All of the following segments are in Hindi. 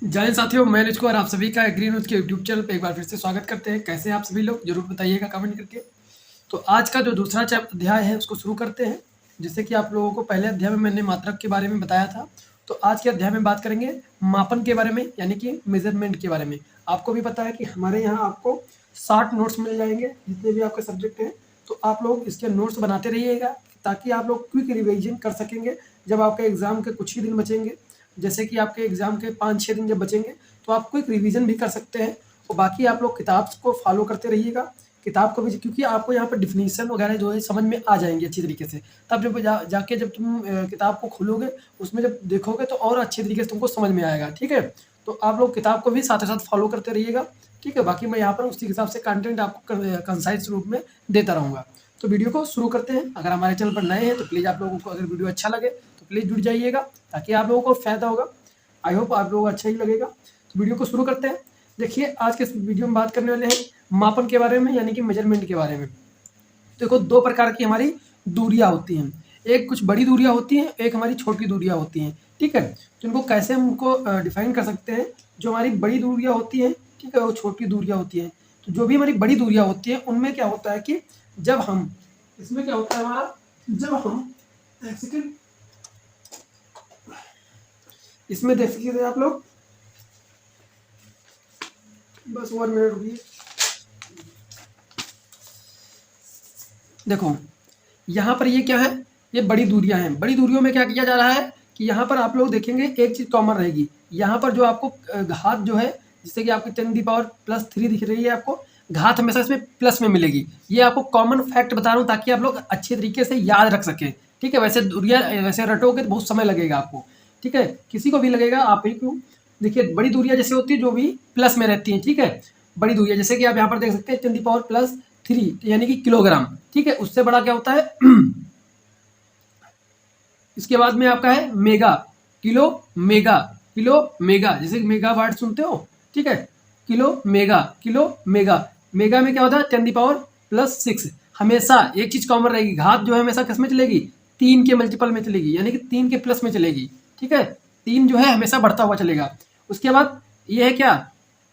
जय हिंद साथियों, मैं निज कुमार आप सभी का एग्री न्यूज़ के यूट्यूब चैनल पे एक बार फिर से स्वागत करते हैं। कैसे हैं आप सभी लोग, जरूर बताइएगा कमेंट करके। तो आज का जो दूसरा अध्याय है उसको शुरू करते हैं। जैसे कि आप लोगों को पहले अध्याय में मैंने मात्रक के बारे में बताया था, तो आज के अध्याय में बात करेंगे मापन के बारे में, यानी कि मेजरमेंट के बारे में। आपको भी पता है कि हमारे यहाँ आपको 60 नोट्स मिल जाएंगे जितने भी आपके सब्जेक्ट हैं। तो आप लोग इसके नोट्स बनाते रहिएगा ताकि आप लोग क्विक रिवीजन कर सकेंगे जब आपके एग्ज़ाम के कुछ ही दिन बचेंगे। जैसे कि आपके एग्ज़ाम के 5-6 दिन जब बचेंगे तो आप क्विक रिवीजन भी कर सकते हैं। और बाकी आप लोग किताब को फॉलो करते रहिएगा, किताब को भी, क्योंकि आपको यहाँ पर डिफिनीशन वगैरह जो है समझ में आ जाएंगी अच्छी तरीके से। तब जब जाके जब तुम किताब को खोलोगे, उसमें जब देखोगे तो और अच्छे तरीके से तुमको समझ में आएगा। ठीक है, तो आप लोग किताब को भी साथ ही साथ फॉलो करते रहिएगा। ठीक है, बाकी मैं यहाँ पर उसी हिसाब से कंटेंट आपको कंसाइज रूप में देता रहूँगा। तो वीडियो को शुरू करते हैं। अगर हमारे चैनल पर नए हैं तो प्लीज़ आप लोगों को, अगर वीडियो अच्छा लगे तो प्लीज़ जुड़ जाइएगा ताकि आप लोगों को फ़ायदा होगा। आई होप आप लोगों को अच्छा ही लगेगा। तो वीडियो को शुरू करते हैं। देखिए, आज के इस वीडियो में बात करने वाले हैं मापन के बारे में, यानी कि मेजरमेंट के बारे में। देखो, दो प्रकार की हमारी दूरियां होती हैं। एक कुछ बड़ी दूरियां होती हैं, एक हमारी छोटी दूरियां होती हैं। ठीक है, तो इनको कैसे हम उनको डिफाइन कर सकते हैं। जो हमारी बड़ी दूरियां होती हैं, ठीक है, वो छोटी दूरियां होती हैं। तो जो भी हमारी बड़ी दूरियां होती हैं उनमें क्या होता है कि जब हम, इसमें क्या होता है हमारा, जब हम, एक सेकेंड, इसमें देख लीजिए आप लोग, बस 1 मिनट रुकिए। देखो, यहाँ पर ये क्या है, ये बड़ी दूरियां हैं। बड़ी दूरियों में क्या किया जा रहा है कि यहाँ पर आप लोग देखेंगे एक चीज़ कॉमन रहेगी। यहाँ पर जो आपको घात जो है, जिससे कि आपकी 10⁻+3 दिख रही है, आपको घात हमेशा इसमें प्लस में मिलेगी। ये आपको कॉमन फैक्ट बता रहा हूँ ताकि आप लोग अच्छे तरीके से याद रख सकें। ठीक है, वैसे दूरियाँ वैसे रटोगे तो बहुत समय लगेगा आपको। ठीक है, किसी को भी लगेगा, आप ही क्यों। देखिए, बड़ी दूरियाँ जैसे होती है जो भी प्लस में रहती हैं। ठीक है, बड़ी दूरियाँ जैसे कि आप यहाँ पर देख सकते हैं 10⁻+3 यानी कि किलोग्राम। ठीक है, उससे बड़ा क्या होता है इसके बाद में आपका है mega, kilo mega, kilo mega, जैसे मेगावाट सुनते हो। ठीक है, kilo mega, kilo mega. Mega में क्या होता है 10⁻+6। हमेशा एक चीज कॉमन रहेगी, घात जो है हमेशा किस में चलेगी, 3 के मल्टीपल में चलेगी, यानी कि 3 के प्लस में चलेगी। ठीक है, 3 जो है हमेशा बढ़ता हुआ चलेगा। उसके बाद ये है क्या,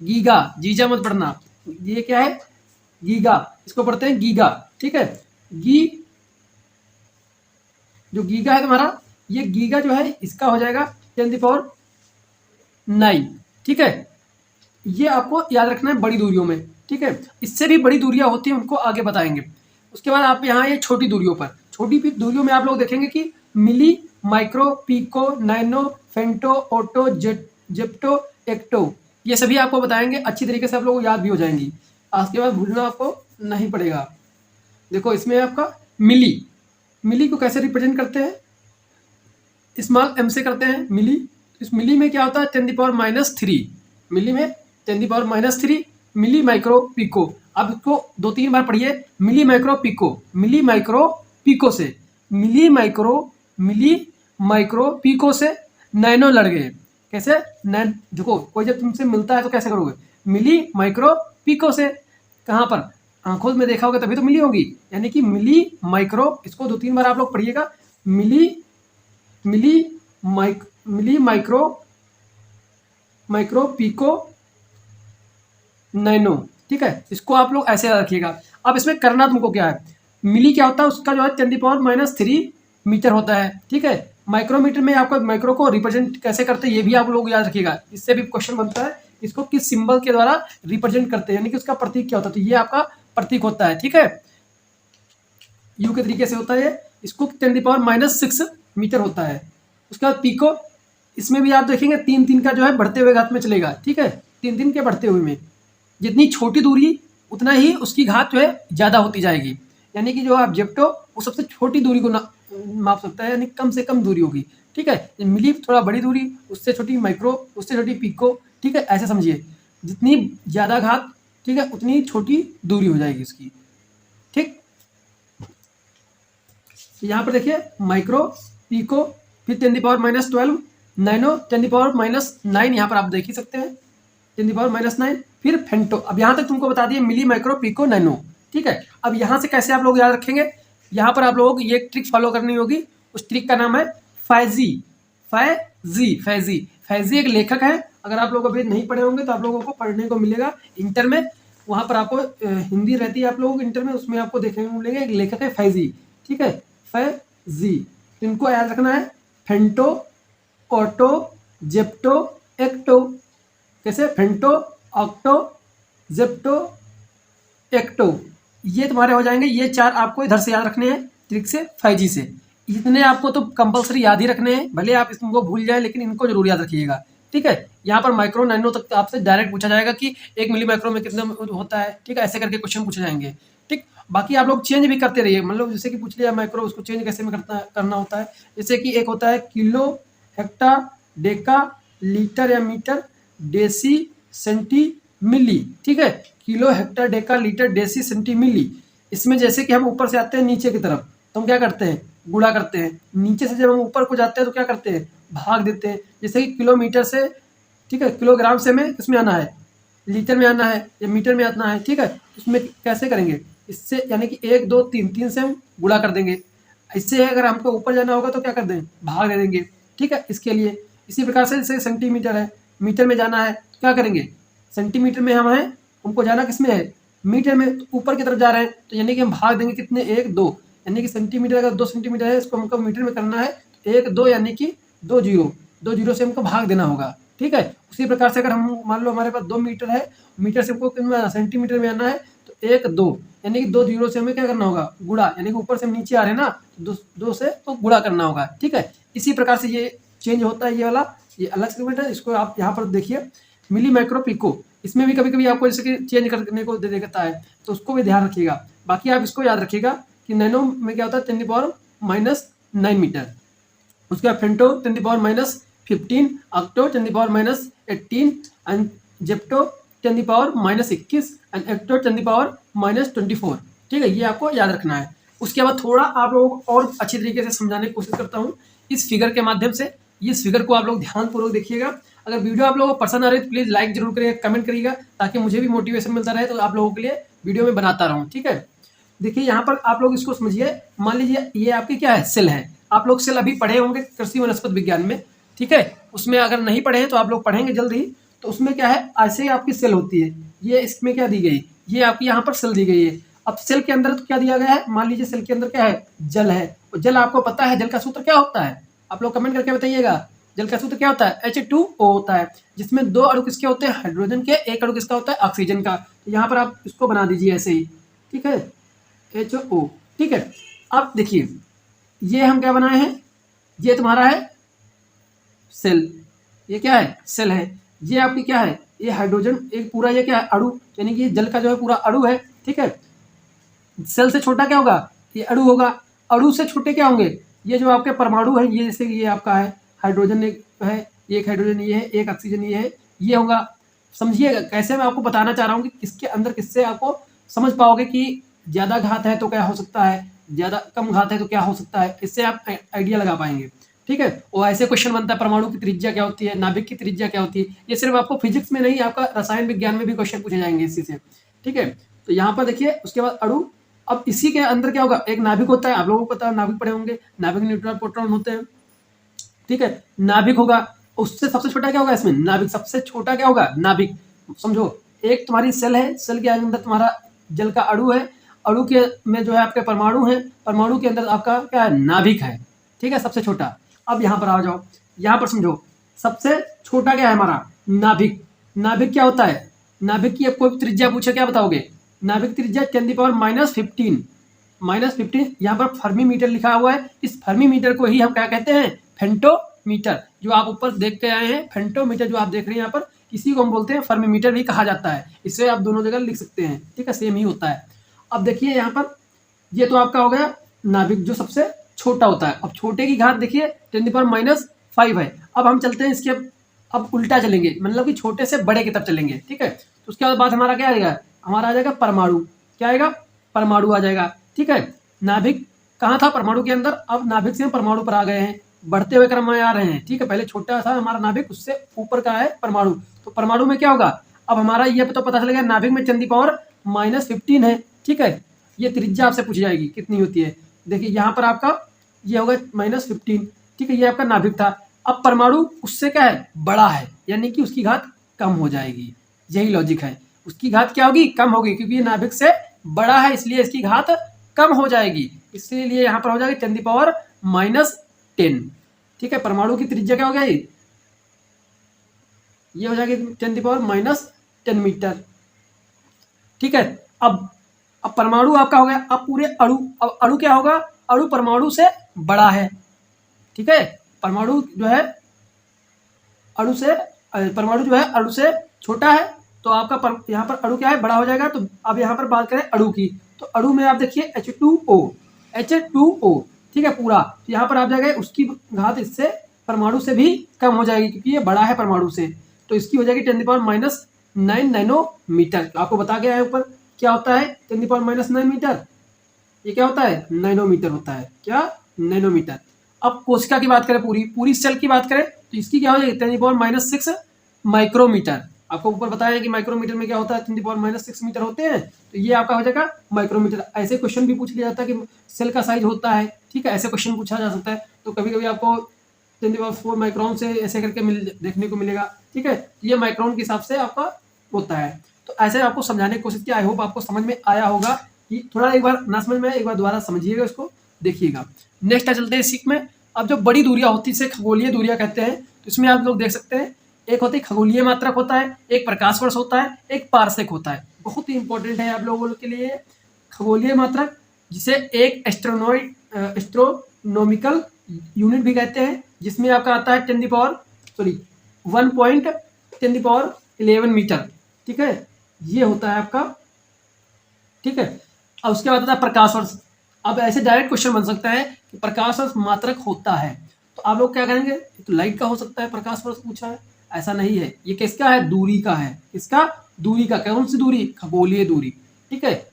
गीगा, जीजा मत पढ़ना। ये क्या है, गीगा, इसको पढ़ते हैं गीगा। ठीक है, गी, जो गीगा है तुम्हारा, ये गीगा जो है इसका हो जाएगा 10⁹ ठीक है, ये आपको याद रखना है बड़ी दूरियों में। ठीक है, इससे भी बड़ी दूरियां होती हैं, उनको आगे बताएंगे। उसके बाद आप यहाँ ये छोटी दूरियों पर, छोटी दूरियों में आप लोग देखेंगे कि milli, micro, pico, nano, femto, atto, zepto, yocto, ये सभी आपको बताएंगे। अच्छी तरीके से आप लोग याद भी हो जाएंगी। आज के बाद भूलना आपको नहीं पड़ेगा। देखो, इसमें आपका मिली, मिली को कैसे रिप्रेजेंट करते हैं, स्मॉल एम से करते हैं मिली। इस मिली में क्या होता है 10⁻⁻3, मिली में 10⁻⁻3, मिली माइक्रो पिको। अब इसको 2-3 बार पढ़िए, milli micro pico, milli micro pico से, मिली माइक्रो पिको से नैनो लड़ गए। कैसे, नैन, देखो कोई जब तुमसे मिलता है तो कैसे करोगे, मिली माइक्रो पिको से, कहाँ पर, आंखों में देखा होगा तभी तो मिली होगी, यानी कि मिली माइक्रो। इसको 2-3 बार आप लोग पढ़िएगा, मिली, मिली माइक्रो पिको नैनो। ठीक है, इसको आप लोग ऐसे रखिएगा। अब इसमें करना तुमको क्या है, मिली क्या होता है, उसका जो है 10⁻⁻3 मीटर होता है। ठीक है, माइक्रोमीटर में आपको माइक्रो को रिप्रेजेंट कैसे करते हैं ये भी आप लोग याद रखिएगा। इससे भी क्वेश्चन बनता है, इसको किस सिंबल के द्वारा रिप्रेजेंट करते हैं, यानी कि उसका प्रतीक क्या होता है। तो ये आपका प्रतीक होता है। ठीक है, यू के तरीके से होता है, इसको 10⁻⁻6 मीटर होता है। उसके बाद पीको, इसमें भी आप देखेंगे 3-3 का जो है बढ़ते हुए घात में चलेगा। ठीक है, 3-3 के बढ़ते हुए में, जितनी छोटी दूरी उतना ही उसकी घात जो है ज़्यादा होती जाएगी। यानी कि जो आप जेप्टो, वो सबसे छोटी दूरी को माप सकता है, यानी कम से कम दूरी होगी। ठीक है, मिली थोड़ा बड़ी दूरी, उससे छोटी माइक्रो, उससे छोटी पिको। ठीक है, ऐसे समझिए, जितनी ज़्यादा घात, ठीक है, उतनी छोटी दूरी हो जाएगी इसकी। ठीक, यहाँ पर देखिए माइक्रो, पिको, फिर 10⁻⁻12, नैनो 10⁻⁻9, यहाँ पर आप देख ही सकते हैं 10⁻⁹, फिर फेंटो। अब यहाँ तक तुमको बता दिए मिली, माइक्रो, पिको, नैनो। ठीक है, अब यहाँ से कैसे आप लोग याद रखेंगे, यहाँ पर आप लोग ये ट्रिक फॉलो करनी होगी। उस ट्रिक का नाम है फैजी, फैजी, फैजी, फैजी एक लेखक है अगर आप लोग अभी नहीं पढ़े होंगे तो आप लोगों को पढ़ने को मिलेगा इंटर में, वहाँ पर आपको हिंदी रहती है आप लोगों को इंटर में, उसमें आपको देखने को मिलेगा एक लेखक है फैजी, ठीक है, फैजी। तो इनको याद रखना है, फेंटो, ऑटो, जेप्टो, एक्टो। कैसे? फेंटो, ऑक्टो, जेप्टो, एक्टो, ये तुम्हारे हो जाएंगे। ये 4 आपको इधर से याद रखने हैं ट्रिक से, 5G से। इतने आपको तो कंपलसरी याद ही रखने हैं, भले आप इसको भूल जाए लेकिन इनको जरूर याद रखिएगा, ठीक है। यहाँ पर माइक्रो नैनो तक आपसे डायरेक्ट पूछा जाएगा कि 1 मिली माइक्रो में कितना होता है, ठीक है, ऐसे करके क्वेश्चन पूछे जाएंगे, ठीक। बाकी आप लोग चेंज भी करते रहिए, मतलब जैसे कि पूछ लिया माइक्रो, उसको चेंज कैसे में करना होता है। जैसे कि एक होता है किलो, हेक्टा, डेका, लीटर या मीटर, डेसी, सेंटी, मिली, ठीक है। Kilo, hecto, deca, litre, deci, centi, milli. इसमें जैसे कि हम ऊपर से आते हैं नीचे की तरफ तो हम क्या करते हैं? गुणा करते हैं। नीचे से जब हम ऊपर को जाते हैं तो क्या करते हैं? भाग देते हैं। जैसे कि किलोमीटर से, ठीक है, किलोग्राम से में किसमें आना है? लीटर में आना है या मीटर में आना है, ठीक है। उसमें कैसे करेंगे? इससे यानी कि 1 2 3 3 से हम गुणा कर देंगे। इससे अगर हमको ऊपर जाना होगा तो क्या कर दें? भाग दे देंगे, ठीक है, इसके लिए। इसी प्रकार से जैसे सेंटीमीटर है, मीटर में जाना है तो क्या करेंगे? सेंटीमीटर में हम हैं, हमको जाना किस में है? मीटर में। तो ऊपर की तरफ जा रहे हैं तो यानी कि हम भाग देंगे कितने? 1 2, यानी कि सेंटीमीटर अगर 2 सेंटीमीटर है, इसको हमको मीटर में करना है तो 1 2 यानी कि 2 जीरो से हमको भाग देना होगा, ठीक है। उसी प्रकार से अगर हम मान लो हमारे पास 2 मीटर है, मीटर से हमको कितना सेंटीमीटर में आना है तो 1 2 यानी कि 2 जीरो से हमें क्या करना होगा? गुणा, यानी कि ऊपर से हम नीचे आ रहे हैं ना, तो 2 से तो गुणा करना होगा, ठीक है। इसी प्रकार से ये चेंज होता है, ये वाला, ये अलग सेगमेंट है। इसको आप यहाँ पर देखिए, मिली, माइक्रो, पिको, इसमें भी कभी कभी आपको जैसे कि चेंज करने को दे देता है तो उसको भी ध्यान रखिएगा। बाकी आप इसको याद रखिएगा कि नैनो में क्या होता है? 10⁻⁹ मीटर। उसके बाद femto 10⁻⁻15, octo 10⁻⁻18 and zepto 10⁻⁻21 and ecto 10⁻⁻24, ठीक है। ये आपको याद रखना है। उसके बाद थोड़ा आप लोगों को और अच्छी तरीके से समझाने की कोशिश करता हूँ इस फिगर के माध्यम से। इस फिगर को आप लोग ध्यानपूर्वक देखिएगा। अगर वीडियो आप लोगों को पसंद आ रही है तो प्लीज़ लाइक जरूर करिएगा, कमेंट करिएगा, ताकि मुझे भी मोटिवेशन मिलता रहे तो आप लोगों के लिए वीडियो में बनाता रहूँ, ठीक है। देखिए यहाँ पर आप लोग इसको समझिए। मान लीजिए ये आपकी क्या है? सेल है। आप लोग सेल अभी पढ़े होंगे कृषि वनस्पति विज्ञान में, ठीक है। उसमें अगर नहीं पढ़े हैं तो आप लोग पढ़ेंगे जल्द ही। तो उसमें क्या है? ऐसे ही आपकी सेल होती है। ये इसमें क्या दी गई? ये आपकी यहाँ पर सेल दी गई है। अब सेल के अंदर तो क्या दिया गया है? मान लीजिए सेल के अंदर क्या है? जल है। और जल आपको पता है, जल का सूत्र क्या होता है? आप लोग कमेंट करके बताइएगा। जल का सूत्र क्या होता है? H2O होता है, जिसमें 2 अणु किसके होते हैं? हाइड्रोजन के। 1 अणु किसका होता है? ऑक्सीजन का। तो यहाँ पर आप इसको बना दीजिए ऐसे ही, ठीक है, HO, ठीक है। अब देखिए ये हम क्या बनाए हैं? ये तुम्हारा है सेल। ये क्या है? सेल है। ये आपकी क्या है? ये हाइड्रोजन, एक पूरा ये क्या है? अणु, यानी कि ये जल का जो है पूरा अणु है, ठीक है। सेल से छोटा क्या होगा? ये अणु होगा। अणु से छोटे क्या होंगे? ये जो आपके परमाणु है, ये जैसे ये आपका है हाइड्रोजन एक है, एक हाइड्रोजन ये है, एक ऑक्सीजन ये है, ये होगा। समझिएगा कैसे मैं आपको बताना चाह रहा हूँ कि किसके अंदर किससे आपको समझ पाओगे कि ज़्यादा घात है तो क्या हो सकता है, ज़्यादा कम घात है तो क्या हो सकता है। इससे आप आइडिया लगा पाएंगे, ठीक है। और ऐसे क्वेश्चन बनता है, परमाणु की त्रिज्या क्या होती है, नाभिक की त्रिज्या क्या होती है। ये सिर्फ आपको फिजिक्स में नहीं, आपका रसायन विज्ञान में भी क्वेश्चन पूछे जाएंगे इसी से, ठीक है। तो यहाँ पर देखिए, उसके बाद अणु। अब इसी के अंदर क्या होगा? एक नाभिक होता है, आप लोगों को पता है, नाभिक पढ़े होंगे। नाभिक न्यूट्रॉन प्रोटॉन होते हैं, ठीक है। नाभिक होगा, उससे सबसे छोटा क्या होगा इसमें? नाभिक। सबसे छोटा क्या होगा? नाभिक। समझो, एक तुम्हारी सेल है, सेल के अंदर तुम्हारा जल का अणु है, अणु के में जो है आपके परमाणु है, परमाणु के अंदर आपका क्या है? नाभिक है, ठीक है, सबसे छोटा। अब यहाँ पर आ जाओ, यहाँ पर समझो, सबसे छोटा क्या है हमारा? नाभिक। नाभिक क्या होता है? नाभिक की अब कोई त्रिज्या पूछे, क्या बताओगे? नाभिक त्रिज्या 10⁻−15। यहाँ पर फर्मी मीटर लिखा हुआ है। इस फर्मी मीटर को ही हम क्या कहते हैं? फेंटोमीटर। जो आप ऊपर देख के आए हैं, फेंटोमीटर जो आप देख रहे हैं यहाँ पर, इसी को हम बोलते हैं फर्मीमीटर भी कहा जाता है। इससे आप दोनों जगह लिख सकते हैं, ठीक है, सेम ही होता है। अब देखिए यहाँ पर, ये तो आपका हो गया नाभिक जो सबसे छोटा होता है। अब छोटे की घात देखिए 10⁻⁵ है। अब हम चलते हैं इसके, अब उल्टा चलेंगे, मतलब कि छोटे से बड़े की तरफ चलेंगे, ठीक है। तो उसके बाद हमारा क्या आएगा? हमारा आ जाएगा परमाणु। क्या आएगा? परमाणु आ जाएगा, ठीक है। नाभिक कहाँ था? परमाणु के अंदर। अब नाभिक से हम परमाणु पर आ गए हैं, बढ़ते हुए क्रम में आ रहे हैं, ठीक है। पहले छोटा था हमारा नाभिक, उससे ऊपर का है परमाणु। तो परमाणु में क्या होगा? अब हमारा ये तो पता चलेगा, नाभिक में 10⁻⁻15 है, ठीक है। ये त्रिज्या आपसे पूछी जाएगी कितनी होती है। देखिए यहाँ पर आपका ये होगा -15, ठीक है, ये आपका नाभिक था। अब परमाणु उससे क्या है? बड़ा है, यानी कि उसकी घात कम हो जाएगी। यही लॉजिक है, उसकी घात क्या होगी, कम होगी, क्योंकि ये नाभिक से बड़ा है इसलिए इसकी घात कम हो जाएगी, इसीलिए यहाँ पर हो जाएगी 10⁻⁻10। ठीक है, परमाणु की त्रिज्या क्या हो गया, ये हो जाएगी 10⁻⁻10 मीटर। ठीक है, अब परमाणु आपका हो गया, अब पूरे अणु, अब अणु क्या होगा, अणु परमाणु से बड़ा है। ठीक है, परमाणु जो है अणु से, परमाणु जो है अणु से छोटा है, तो आपका यहाँ पर अणु क्या है, बड़ा हो जाएगा। तो अब यहाँ पर बात करें अणु की, तो अणु में आप देखिए H2O, ठीक है पूरा, तो यहाँ पर आप जाएगा उसकी घात इससे परमाणु से भी कम हो जाएगी, क्योंकि ये बड़ा है परमाणु से, तो इसकी हो जाएगी 10⁻⁻9 नैनोमीटर। आपको बता गया है ऊपर क्या होता है 10⁻⁹ मीटर, ये क्या होता है, नैनोमीटर होता है, क्या, नैनोमीटर। अब कोशिका की बात करें, पूरी सेल की बात करें, तो इसकी क्या हो जाएगी 10⁻⁻6 माइक्रोमीटर। आपको ऊपर बताया कि माइक्रोमीटर में क्या होता है, 10⁻⁻6 मीटर होते हैं, तो ये आपका हो जाएगा माइक्रोमीटर। ऐसे क्वेश्चन भी पूछ लिया जाता है कि सेल का साइज होता है, ठीक है, ऐसे क्वेश्चन पूछा जा सकता है। तो कभी कभी आपको 10⁻4 माइक्रोन से ऐसे करके देखने को मिलेगा। ठीक है, ये माइक्रोन के हिसाब से आपका होता है। तो ऐसे आपको समझाने की कोशिश की, आई होप आपको समझ में आया होगा। कि थोड़ा एक बार ना समझ में एक बार दोबारा समझिएगा, इसको देखिएगा। नेक्स्ट चलते हैं सीख में। अब जो बड़ी दूरियां होती है इसे खगोलीय दूरियां कहते हैं। तो इसमें आप लोग देख सकते हैं, एक होती है खगोलीय मात्रक होता है, एक प्रकाश वर्ष होता है, एक पारसेक होता है। बहुत ही इंपॉर्टेंट है आप लोगों के लिए खगोलीय मात्रक, जिसे एक एस्ट्रोनॉमिकल यूनिट भी कहते हैं, जिसमें आपका आता है 1.1011 मीटर। ठीक है, ये होता है आपका। ठीक है, अब उसके बाद आता है प्रकाश वर्ष। अब ऐसे डायरेक्ट क्वेश्चन बन सकता है कि प्रकाश वर्ष मात्रक होता है, तो आप लोग क्या करेंगे, तो लाइट का हो सकता है प्रकाश वर्ष पूछा है, ऐसा नहीं है, ये किसका है, दूरी का है। किसका, दूरी का। कौन सी दूरी, खगोलीय दूरी। ठीक है,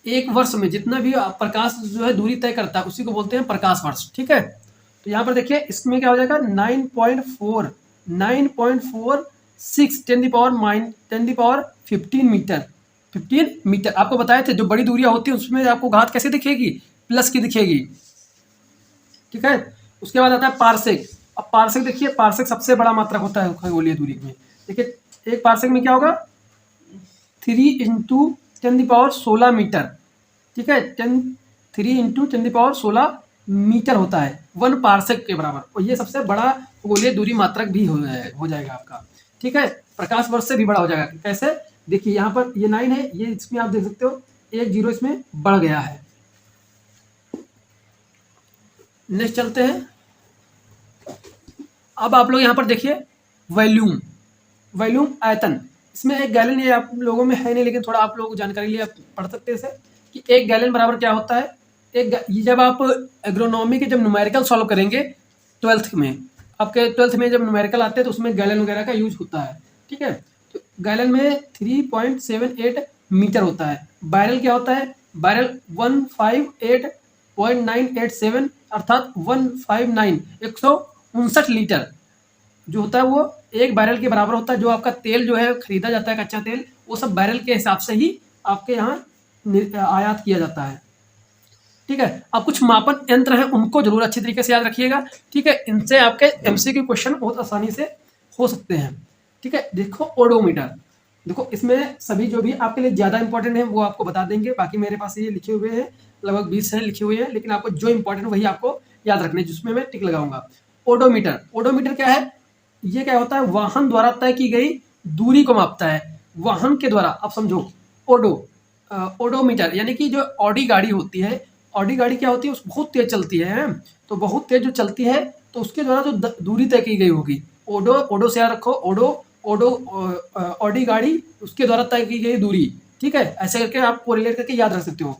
एक वर्ष में जितना भी प्रकाश जो है दूरी तय करता है उसी को बोलते हैं प्रकाश वर्ष। ठीक है, तो यहाँ पर देखिए इसमें क्या हो जाएगा 9.46 10⁻15 मीटर। 15 मीटर आपको बताए थे, जो बड़ी दूरियां होती है उसमें आपको घात कैसे दिखेगी, प्लस की दिखेगी। ठीक है, उसके बाद आता है पारसेक। अब पारसेक देखिए, पारसेक सबसे बड़ा मात्रक होता है खगोलीय दूरी में। देखिए एक पारसेक में क्या होगा, 3 × 10⁻16 मीटर। ठीक है, 3 × 10⁻16 मीटर होता है 1 पारसेक के बराबर, और ये सबसे बड़ा खगोलीय दूरी मात्रक भी हो जाएगा आपका। ठीक है, प्रकाश वर्ष से भी बड़ा हो जाएगा। कैसे, देखिए यहाँ पर ये 9 है, ये इसमें आप देख सकते हो 1 0 इसमें बढ़ गया है। नेक्स्ट चलते हैं। अब आप लोग यहाँ पर देखिए वॉल्यूम आयतन। इसमें एक गैलन, ये आप लोगों में है नहीं, लेकिन थोड़ा आप लोग जानकारी लिए आप पढ़ सकते हैं इसे, कि एक गैलन बराबर क्या होता है। ये जब आप एग्रोनॉमी के जब न्यूमेरिकल सॉल्व करेंगे 12th में, आपके 12th में जब न्यूमेरिकल आते हैं तो उसमें गैलन वगैरह का यूज होता है। ठीक है, तो गैलन में 3.78 मीटर होता है। बैरल क्या होता है, बैरल 158.987 अर्थात 159 लीटर जो होता है वो एक बैरल के बराबर होता है। जो आपका तेल जो है खरीदा जाता है कच्चा तेल, वो सब बैरल के हिसाब से ही आपके यहाँ आयात किया जाता है। ठीक है, अब कुछ मापन यंत्र हैं, उनको जरूर अच्छी तरीके से याद रखिएगा। ठीक है, इनसे आपके एमसीक्यू क्वेश्चन बहुत आसानी से हो सकते हैं। ठीक है, देखो ओडोमीटर, देखो इसमें सभी जो भी आपके लिए ज़्यादा इंपॉर्टेंट है वो आपको बता देंगे। बाकी मेरे पास ये लिखे हुए हैं, लगभग 20 हैं लिखे हुए हैं, लेकिन आपको जो इंपॉर्टेंट वही आपको याद रखने, जिसमें मैं टिक लगाऊंगा। ओडोमीटर क्या है, ये क्या होता है, वाहन द्वारा तय की गई दूरी को मापता है। वाहन के द्वारा, आप समझो ओडोमीटर यानी कि जो ऑडी गाड़ी होती है, ऑडी गाड़ी क्या होती है, बहुत तेज चलती है, तो बहुत तेज जो चलती है तो उसके द्वारा जो दूरी तय की गई होगी, ओडो से याद रखो, ऑडी गाड़ी उसके द्वारा तय की गई दूरी। ठीक है, ऐसे करके आप कोरिलेट करके याद रख सकते हो।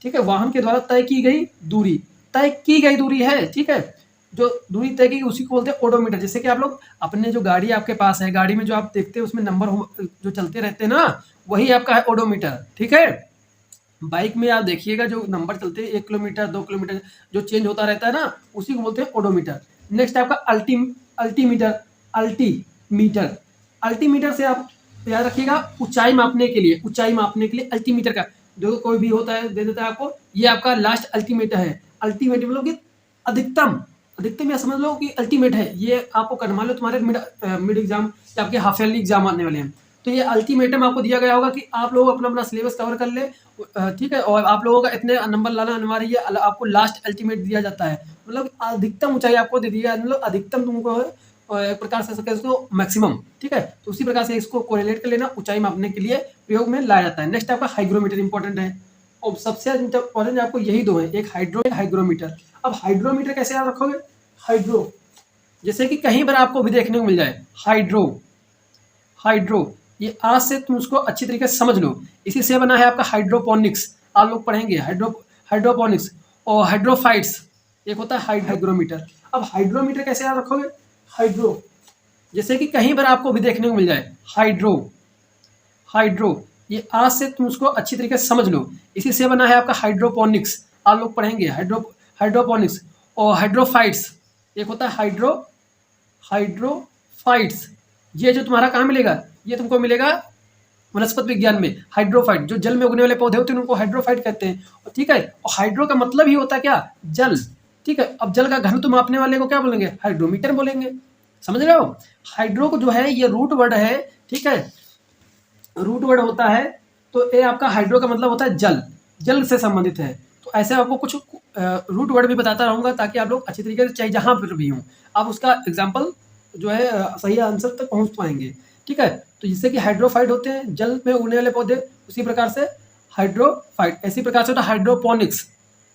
ठीक है, वाहन के द्वारा तय की गई दूरी है। ठीक है, जो दूरी तय की उसी को बोलते हैं ओडोमीटर। जैसे कि आप लोग अपने जो गाड़ी आपके पास है, गाड़ी में जो आप देखते हैं उसमें नंबर जो चलते रहते हैं ना, वही आपका है ओडोमीटर। ठीक है, बाइक में आप देखिएगा जो नंबर चलते हैं 1 किलोमीटर 2 किलोमीटर जो चेंज होता रहता है ना, उसी को बोलते हैं ओडोमीटर। नेक्स्ट आपका अल्टीमीटर से आप याद रखिएगा ऊंचाई मापने के लिए अल्टीमीटर का जो कोई भी होता है दे देता है आपको, ये आपका लास्ट अल्टीमीटर है। अल्टीमेट मतलब कि अधिकतम अधिकतम या समझ लो कि अल्टीमेट है, ये आपको करना। मान लो तुम्हारे मिड एग्जाम या आपके हाफ ईयरली एग्जाम आने वाले हैं, तो ये अल्टीमेटम आपको दिया गया होगा कि आप लोग अपना अपना सिलेबस कवर कर ले, ठीक है, और आप लोगों का इतने नंबर लाना अनिवार्य है, आपको लास्ट अल्टीमेट दिया जाता है, मतलब अधिकतम ऊंचाई आपको दे दिया, मतलब अधिकतम तुमको है, और एक प्रकार से सकते इसको मैक्सिमम, ठीक है। तो उसी प्रकार से इसको कोरिलेट कर लेना, ऊंचाई मापने के लिए प्रयोग में लाया जाता है। नेक्स्ट आपका हाइग्रोमीटर इंपॉर्टेंट है, और सबसे इंपॉर्टेंट आपको यही दो है, एक हाइड्रो, एक हाइग्रोमीटर। अब हाइड्रोमीटर कैसे याद रखोगे? हाइड्रो, जैसे कि कहीं पर आपको भी देखने को मिल जाए हाइड्रो, हाइड्रो, ये आज से तुम उसको अच्छी तरीके से समझ लो। इसी से बना है आपका हाइड्रोपोनिक्स, आप लोग पढ़ेंगे हाइड्रोपोनिक्स और हाइड्रोफाइट्स, एक होता है हाइग्रोमीटर। अब हाइड्रोमीटर कैसे याद रखोगे? हाइड्रो, जैसे कि कहीं पर आपको भी देखने को मिल जाए हाइड्रो, हाइड्रो, ये आज से तुम उसको अच्छी तरीके से समझ लो। इसी से बना है आपका हाइड्रोपोनिक्स, आप लोग पढ़ेंगे हाइड्रोपोनिक्स और हाइड्रोफाइट्स, एक होता है हाइड्रोफाइट्स। ये जो तुम्हारा कहाँ मिलेगा? ये तुमको मिलेगा वनस्पति विज्ञान में। हाइड्रोफाइट, जो जल में उगने वाले पौधे होते हैं उनको हाइड्रोफाइट कहते हैं, ठीक है। और हाइड्रो का मतलब ही होता है क्या? जल, ठीक है। अब जल का घनत्व मापने वाले को क्या बोलेंगे? हाइड्रोमीटर बोलेंगे, समझ रहे हो? हाइड्रो को जो है ये रूट वर्ड है, ठीक है, रूट वर्ड होता है। तो ये आपका हाइड्रो का मतलब होता है जल, जल से संबंधित है। तो ऐसे आपको कुछ रूट वर्ड भी बताता रहूँगा ताकि आप लोग अच्छी तरीके से चाहे जहाँ पर भी हों आप उसका एग्जाम्पल जो है सही आंसर तक पहुँच पाएंगे, ठीक है। तो जिससे कि हाइड्रोफाइट होते हैं जल में उगने वाले पौधे, उसी प्रकार से हाइड्रोफाइट, इसी प्रकार से होता है हाइड्रोपोनिक्स,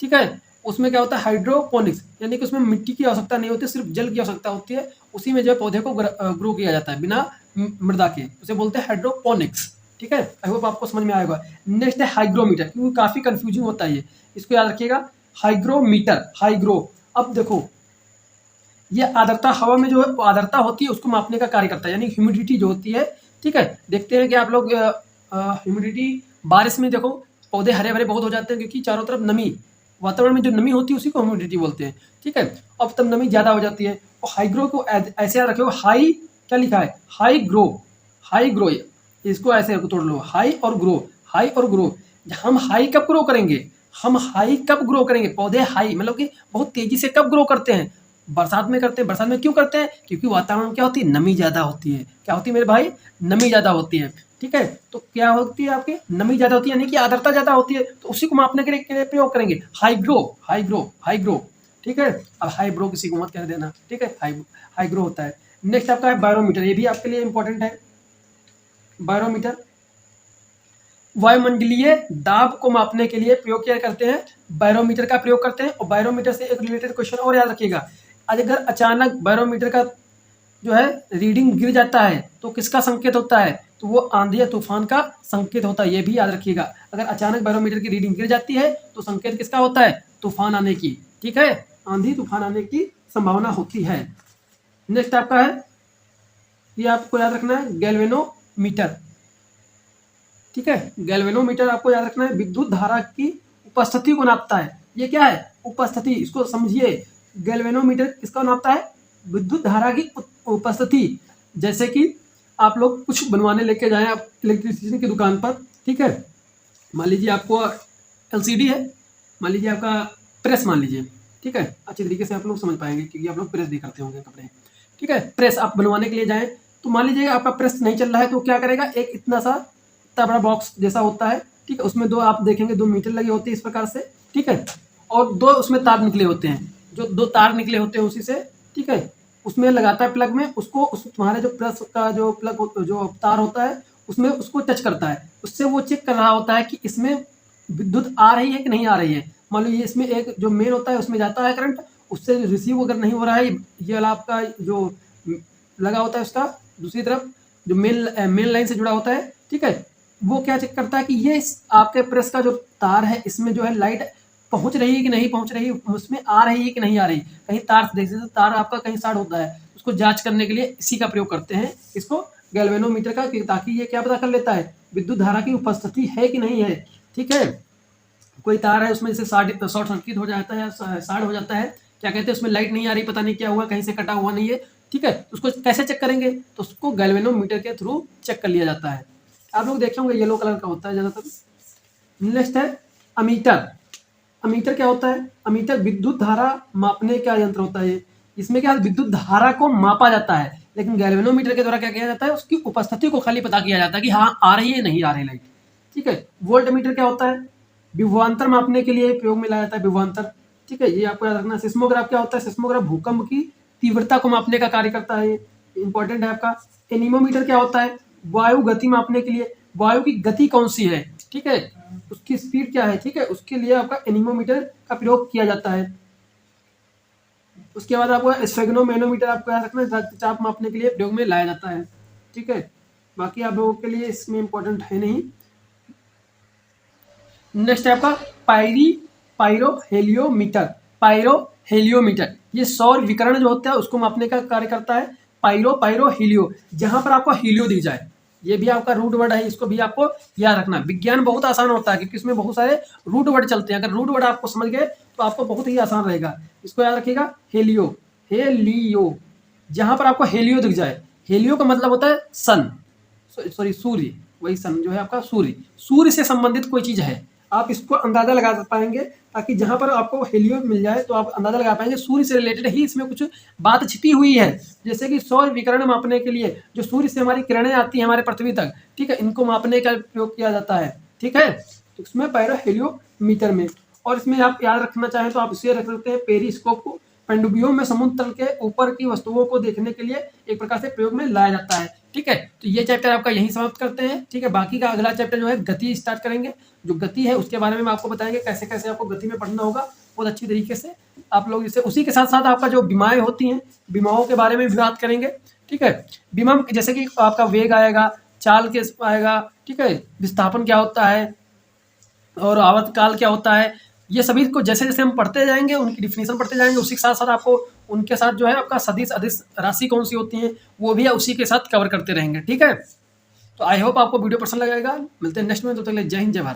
ठीक है। उसमें क्या होता है? हाइड्रोपोनिक्स, यानी कि उसमें मिट्टी की आवश्यकता नहीं होती, सिर्फ जल की आवश्यकता होती है। उसी में जो है पौधे को ग्रो किया जाता है बिना मृदा के, उसे बोलते हैं हाइड्रोपोनिक्स, ठीक है। आई होप आपको समझ में आएगा। नेक्स्ट है हाइग्रोमीटर, क्योंकि काफ़ी कंफ्यूजिंग होता है ये, इसको याद रखिएगा। हाइग्रोमीटर, हाइग्रो, अब देखो ये आर्द्रता, हवा में जो है आर्द्रता होती है उसको मापने का कार्य करता है, यानी ह्यूमिडिटी जो होती है, ठीक है। देखते हैं कि आप लोग ह्यूमिडिटी, बारिश में देखो पौधे हरे भरे बहुत हो जाते हैं क्योंकि चारों तरफ नमी, वातावरण में जो नमी होती है उसी को ह्यूमिडिटी बोलते हैं, ठीक है। अब तब नमी ज़्यादा हो जाती है। और हाइग्रो को ऐसे याद रखो, हाई क्या लिखा है? हाई ग्रो, हाई ग्रो, इसको ऐसे तोड़ लो, हाई और ग्रो, हाई और ग्रो। हम हाई कब ग्रो करेंगे? हम हाई कब ग्रो करेंगे? पौधे हाई मतलब कि बहुत तेजी से कब ग्रो करते हैं? बरसात में करते हैं। बरसात में क्यों करते हैं? क्योंकि वातावरण में क्या होती है? नमी ज़्यादा होती है। क्या होती है मेरे भाई? नमी ज़्यादा होती है, ठीक है। तो क्या होती है आपकी? नमी ज़्यादा होती है, यानी कि आर्द्रता ज़्यादा होती है। तो उसी को मापने के लिए प्रयोग करेंगे हाइग्रो, हाइग्रो, हाइग्रो, ठीक है। अब हाइब्रो किसी को मत कह देना, ठीक है, हाइग्रो होता है। नेक्स्ट आपका है बैरोमीटर, ये भी आपके लिए इंपॉर्टेंट है। बैरोमीटर वायुमंडलीय दाब को मापने के लिए प्रयोग किया करते हैं, बैरोमीटर का प्रयोग करते हैं। और बैरोमीटर से एक रिलेटेड क्वेश्चन और याद रखिएगा, अगर अचानक बैरोमीटर का जो है रीडिंग गिर जाता है तो किसका संकेत होता है? तो वो आंधी या तूफान का संकेत होता है, ये भी याद रखिएगा। अगर अचानक बैरोमीटर की रीडिंग गिर जाती है तो संकेत किसका होता है? तूफान आने की, ठीक है, आंधी तूफान आने की संभावना होती है। नेक्स्ट आपका है, ये आपको याद रखना है, गैल्वेनोमीटर, ठीक है। गैल्वेनोमीटर आपको याद रखना है, विद्युत धारा की उपस्थिति को नापता है। ये क्या है? उपस्थिति, इसको समझिए। गैल्वेनोमीटर किसका नापता है? विद्युत धारा की उपस्थिति। जैसे कि आप लोग कुछ बनवाने लेके जाएं आप इलेक्ट्रिसिटी की दुकान पर, ठीक है, मान लीजिए आपको एलसीडी है, मान लीजिए आपका प्रेस मान लीजिए, ठीक है, अच्छी तरीके से आप लोग समझ पाएंगे क्योंकि आप लोग प्रेस भी करते होंगे कपड़े, ठीक है। प्रेस आप बनवाने के लिए जाएं तो मान लीजिए आपका प्रेस नहीं चल रहा है तो क्या करेगा? एक इतना बड़ा बॉक्स जैसा होता है, ठीक है, उसमें दो आप देखेंगे 2 मीटर लगे होते हैं इस प्रकार से, ठीक है, और 2 उसमें तार निकले होते हैं, जो 2 तार निकले होते हैं उसी से, ठीक है, उसमें लगाता है प्लग में, उसको उस तुम्हारे जो प्रेस का जो प्लग जो तार होता है उसमें उसको टच करता है, उससे वो चेक कर रहा होता है कि इसमें विद्युत आ रही है कि नहीं आ रही है। मान लो ये इसमें एक जो मेन होता है उसमें जाता है करंट, उससे रिसीव अगर नहीं हो रहा है, ये वाला आपका जो लगा होता है उसका दूसरी तरफ जो मेन लाइन से जुड़ा होता है, ठीक है, वो क्या चेक करता है कि ये आपके प्रेस का जो तार है इसमें जो है लाइट पहुंच रही है कि नहीं पहुंच रही, उसमें आ रही है कि नहीं आ रही। कहीं तार देखते तो तार आपका कहीं शार्ट होता है, उसको जांच करने के लिए इसी का प्रयोग करते हैं, इसको गैल्वेनोमीटर का, ताकि ये क्या पता कर लेता है? विद्युत धारा की उपस्थिति है कि नहीं है, ठीक है। कोई तार है उसमें से शॉर्ट सर्किट हो जाता है, शार्ट हो जाता है, क्या कहते हैं, उसमें लाइट नहीं आ रही, पता नहीं क्या हुआ, कहीं से कटा हुआ नहीं है, ठीक है, तो उसको कैसे चेक करेंगे? तो उसको गैल्वेनोमीटर के थ्रू चेक कर लिया जाता है। आप लोग देखे होंगे येलो कलर का होता है ज़्यादातर। नेक्स्ट है अमीटर। अमीटर क्या होता है? अमीटर विद्युत धारा मापने का यंत्र होता है। इसमें क्या विद्युत धारा को मापा जाता है, लेकिन गैल्वेनोमीटर के द्वारा क्या किया जाता है, उसकी उपस्थिति को खाली पता किया जाता है कि हाँ आ रही है नहीं आ रही लाइट। ठीक है। वोल्टमीटर क्या होता है, विभवांतर मापने के लिए प्रयोग में लाया जाता है, विभवांतर। ठीक है, ये आपको याद रखना। सिस्मोग्राफ क्या होता है, सिस्मोग्राफ भूकंप की तीव्रता को मापने का कार्य करता है, ये इंपॉर्टेंट है आपका। एनीमोमीटर क्या होता है, वायु गति मापने के लिए, वायु की गति कौन सी है, ठीक है, उसकी स्पीड क्या है, ठीक है, उसके लिए आपका एनीमोमीटर का प्रयोग किया जाता है। उसके बाद आपको स्फेग्नोमेनोमीटर आपको याद रखना, रक्तचाप मापने के लिए प्रयोग में लाया जाता है। ठीक है, बाकी आप लोगों के लिए इसमें इंपॉर्टेंट है नहीं। नेक्स्ट है आपका पायरोहेलियोमीटर। पायरोहेलियोमीटर ये सौर विकिरण जो होता है उसको मापने का कार्य करता है। पायरोहीलियो, जहां पर आपको हीलियो दी जाए, ये भी आपका रूट वर्ड है, इसको भी आपको याद रखना। विज्ञान बहुत आसान होता है क्योंकि इसमें बहुत सारे रूट वर्ड चलते हैं। अगर रूट वर्ड आपको समझ गए तो आपको बहुत ही आसान रहेगा। इसको याद रखिएगा, हेलियो, हेलियो, जहां पर आपको हेलियो दिख जाए, हेलियो का मतलब होता है सन, सॉरी सूर्य, वही सन जो है आपका सूर्य, सूर्य से संबंधित कोई चीज है, आप इसको अंदाजा लगा पाएंगे। ताकि जहां पर आपको हेलियो मिल जाए तो आप अंदाजा लगा पाएंगे सूर्य से रिलेटेड ही इसमें कुछ बात छिपी हुई है। जैसे कि सौर विकिरण मापने के लिए जो सूर्य से हमारी किरणें आती हैं हमारे पृथ्वी तक, ठीक है, इनको मापने का प्रयोग किया जाता है। ठीक है, तो इसमें पायरोहेलियोमीटर में। और इसमें आप याद रखना चाहें तो आप इसे रख सकते हैं पेरिस्कोप को, पनडुब्बियों में समुद्र तल के ऊपर की वस्तुओं को देखने के लिए एक प्रकार से प्रयोग में लाया जाता है। ठीक है, तो ये चैप्टर आपका यहीं समाप्त करते हैं। ठीक है, बाकी का अगला चैप्टर जो है गति स्टार्ट करेंगे। जो गति है उसके बारे में आपको बताएंगे कैसे कैसे आपको गति में पढ़ना होगा बहुत अच्छी तरीके से। आप लोग इसे उसी के साथ साथ आपका जो बीमाएं होती हैं, बीमाओं के बारे में भी बात करेंगे। ठीक है, बीमा जैसे कि आपका वेग आएगा, चाल के आएगा, ठीक है, विस्थापन क्या होता है और आवर्तकाल क्या होता है, ये सभी को जैसे जैसे हम पढ़ते जाएंगे उनकी डिफिनेशन पढ़ते जाएंगे, उसी के साथ साथ आपको उनके साथ जो है आपका सदिश अदिश राशि कौन सी होती है वो भी उसी के साथ कवर करते रहेंगे। ठीक है, तो आई होप आपको वीडियो पसंद लगेगा। मिलते हैं नेक्स्ट में, तो तक के लिए जय हिंद जय भारत।